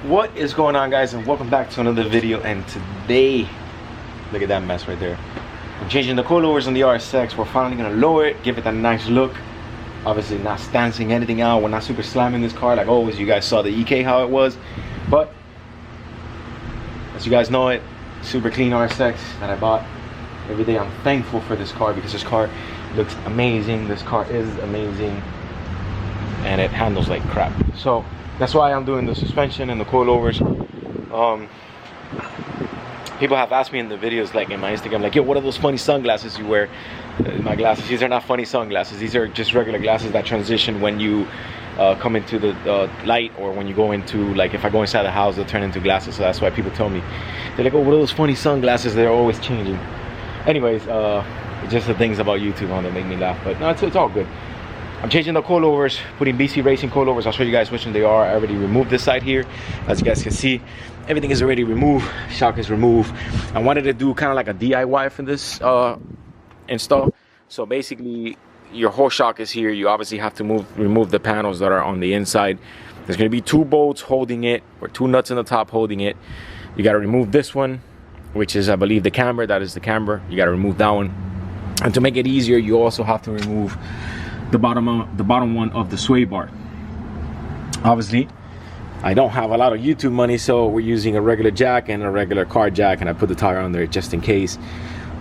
What is going on, guys, and welcome back to another video. And today, look at that mess right there. I'm changing the coilovers on the RSX. We're finally gonna lower it, give it that nice look. Obviously not stancing anything out. We're not super slamming this car like always. You guys saw the EK how it was, but as you guys know, it super clean RSX that I bought. Every day I'm thankful for this car because this car looks amazing. This car is amazing, and it handles like crap. So that's why I'm doing the suspension and the coilovers. People have asked me in the videos, like in my Instagram, like, yo, what are those funny sunglasses you wear? My glasses, these are not funny sunglasses. These are just regular glasses that transition when you come into the light, or when you go into, like, if I go inside the house, they'll turn into glasses. So that's why people tell me, they're like, oh, what are those funny sunglasses? They're always changing. Anyways, just the things about YouTube on that make me laugh. But no, it's all good. I'm changing the coilovers, putting BC Racing coilovers. I'll show you guys which one they are. I already removed this side here. As you guys can see, everything is already removed. Shock is removed. I wanted to do kind of like a DIY for this install. So basically, your whole shock is here. You obviously have to remove the panels that are on the inside. There's going to be 2 bolts holding it, or 2 nuts in the top holding it. You got to remove this one, which is, I believe, the camber. That is the camber. You got to remove that one. And to make it easier, you also have to remove the bottom one of the sway bar. Obviously, I don't have a lot of YouTube money, so we're using a regular jack and a regular car jack, and I put the tire on there just in case.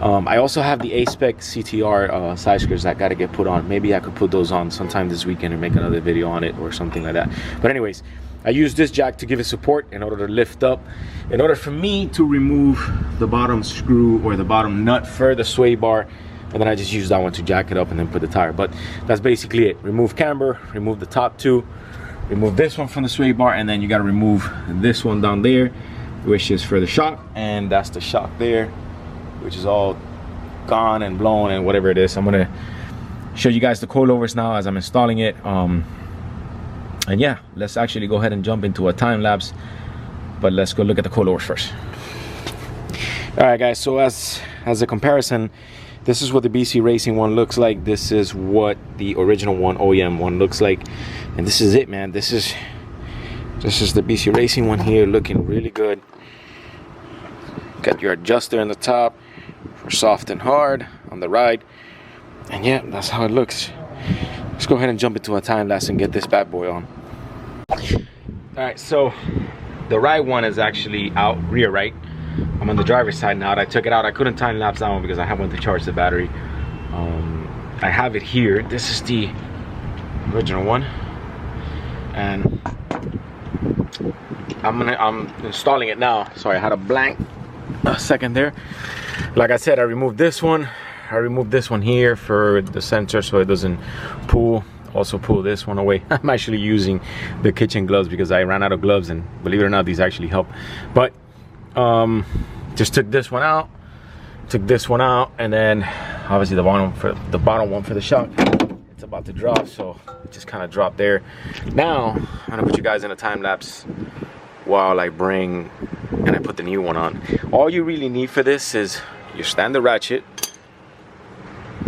I also have the Aspec CTR side skirts that got to get put on. Maybe I could put those on sometime this weekend and make another video on it or something like that. But anyways, I use this jack to give it support in order to lift up. In order for me to remove the bottom screw or the bottom nut for the sway bar, and then I just use that one to jack it up and then put the tire. But that's basically it. Remove camber, remove the top 2, remove this one from the sway bar, and then you got to remove this one down there, which is for the shock. And that's the shock there, which is all gone and blown and whatever it is. I'm gonna show you guys the coilovers now as I'm installing it. And yeah, let's actually go ahead and jump into a time lapse, but let's go look at the coilovers first. All right, guys, so as a comparison, this is what the BC Racing one looks like. This is what the original one, OEM one, looks like. And this is it, man. This is the BC Racing one here, looking really good. Got your adjuster in the top for soft and hard on the ride. And yeah, that's how it looks. Let's go ahead and jump into a time lapse and get this bad boy on. All right, so the right one is actually out, rear right. I'm on the driver's side now. I took it out. I couldn't time lapse that one because I went to charge the battery. I have it here. This is the original one, and I'm installing it now. Sorry, I had a blank second there. Like I said, I removed this one. I removed this one here for the sensor so it doesn't pull. Also pull this one away. I'm actually using the kitchen gloves because I ran out of gloves, and believe it or not, these actually help. But just took this one out, and then obviously the bottom one for the shock, it's about to drop, so it just kind of dropped there. Now I'm gonna put you guys in a time lapse while I bring and I put the new one on. All you really need for this is your standard ratchet,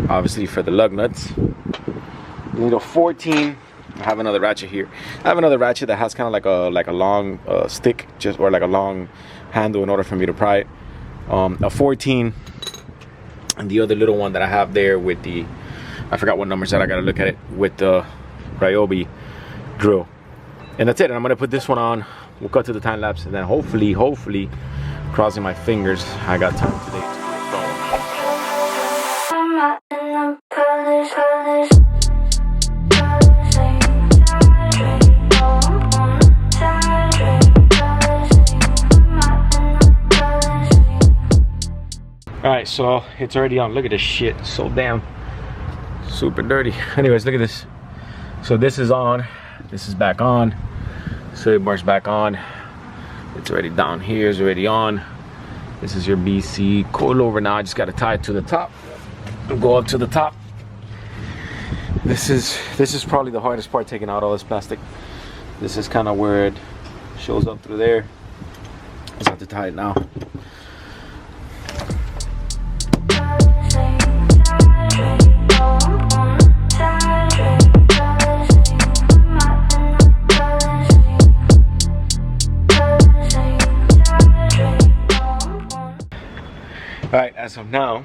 obviously for the lug nuts. You need a 14. I have another ratchet here. I have another ratchet that has kind of like a long stick, or like a long handle in order for me to pry it. A 14, and the other little one that I have there with the, I forgot what numbers that I gotta look at it, with the Ryobi drill. And that's it. And I'm gonna put this one on. We'll cut to the time lapse, and then hopefully, crossing my fingers, I got time today to Alright, so it's already on. Look at this shit. So damn super dirty. Anyways, look at this. So this is on. This is back on. Sway bar's back on. It's already down here. It's already on. This is your BC coilover. Now I just got to tie it to the top and go up to the top. This is probably the hardest part, taking out all this plastic. This is kind of where it shows up through there. I just have to tie it now. Alright, as of now,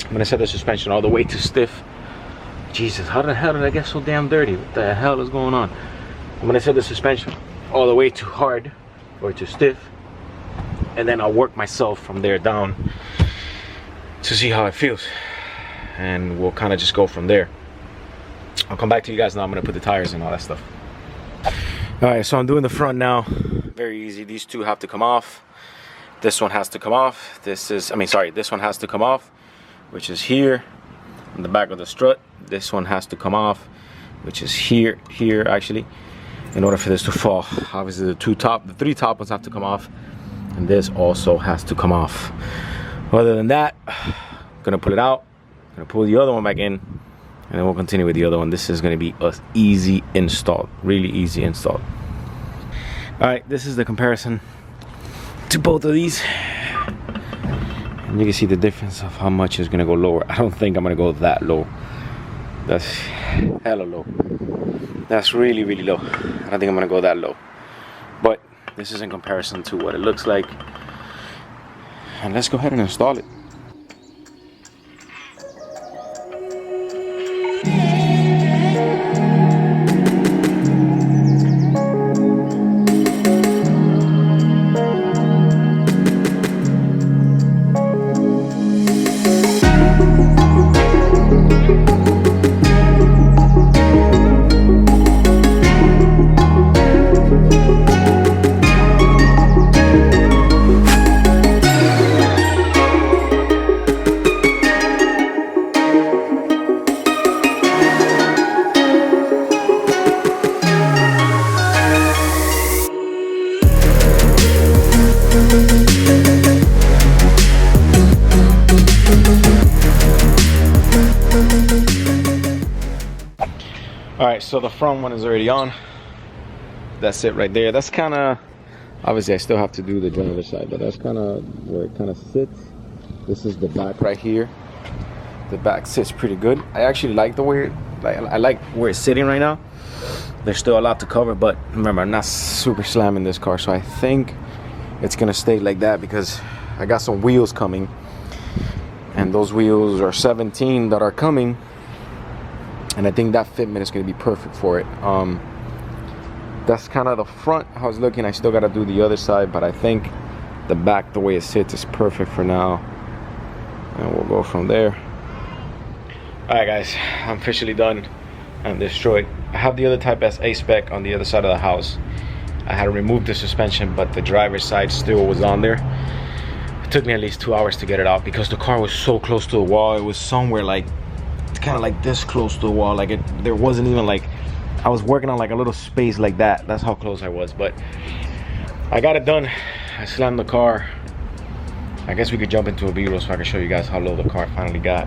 I'm gonna set the suspension all the way to stiff. Jesus, how the hell did I get so damn dirty? What the hell is going on? I'm gonna set the suspension all the way to hard or to stiff, and then I'll work myself from there down to see how it feels, and we'll kind of just go from there. I'll come back to you guys now. I'm gonna put the tires and all that stuff. All right, so I'm doing the front now. Very easy. These two have to come off. This one has to come off. This one has to come off, which is here on the back of the strut. This one has to come off, which is here actually, in order for this to fall. Obviously the three top ones have to come off, and this also has to come off. Other than that, I'm gonna pull it out, gonna pull the other one back in, and then we'll continue with the other one. This is gonna be an easy install, really easy install. All right, this is the comparison to both of these, and you can see the difference of how much is gonna go lower. I don't think I'm gonna go that low. That's hella low. That's really, really low. I don't think I'm gonna go that low, but this is in comparison to what it looks like, and let's go ahead and install it. Alright, so the front one is already on. That's it right there. That's kind of, obviously I still have to do the driver's side, but that's kind of where it kind of sits. This is the back right here. The back sits pretty good. I actually like the way I like where it's sitting right now. There's still a lot to cover, but remember, I'm not super slamming this car, so I think it's gonna stay like that because I got some wheels coming, and those wheels are 17 that are coming, and I think that fitment is going to be perfect for it. That's kind of the front how it's looking. I still got to do the other side, but I think the back, the way it sits, is perfect for now, and we'll go from there. All right guys, I'm officially done. I'm destroyed. I have the other Type S Aspec on the other side of the house. I had to remove the suspension, but the driver's side still was on there. It took me at least 2 hours to get it out because the car was so close to the wall. It was somewhere like kind of like this close to the wall. Like there wasn't even like, I was working on like a little space like that. That's how close I was, but I got it done. I slammed the car. I guess we could jump into a video so I can show you guys how low the car finally got.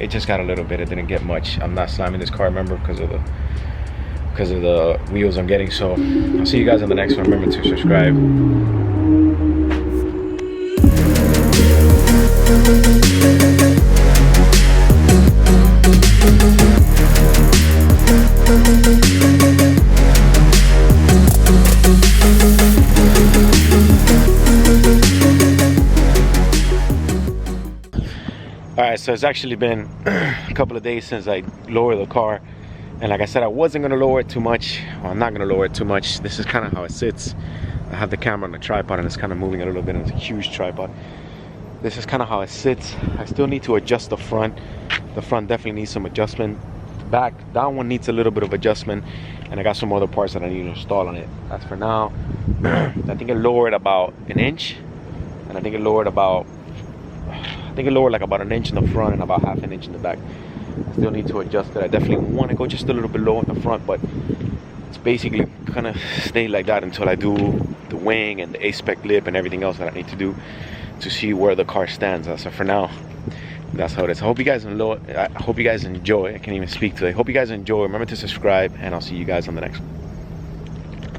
It just got a little bit. It didn't get much. I'm not slamming this car, remember, because of the wheels I'm getting. So I'll see you guys on the next one. Remember to subscribe. Alright, so it's actually been a couple of days since I lowered the car, and like I said, I wasn't going to lower it too much. Well, I'm not going to lower it too much. This is kind of how it sits. I have the camera on the tripod and it's kind of moving a little bit, and it's a huge tripod. This is kind of how it sits. I still need to adjust the front. The front definitely needs some adjustment. The back, that one needs a little bit of adjustment, and I got some other parts that I need to install on it. As for now, I think it lowered about an inch, and I think it lowered like about an inch in the front and about half an inch in the back. I still need to adjust it. I definitely want to go just a little bit low in the front, but it's basically kind of stay like that until I do the wing and the Aspec lip and everything else that I need to do to see where the car stands. So for now, that's how it is. I hope you guys enjoy. I can't even speak today. I hope you guys enjoy. Remember to subscribe, and I'll see you guys on the next one.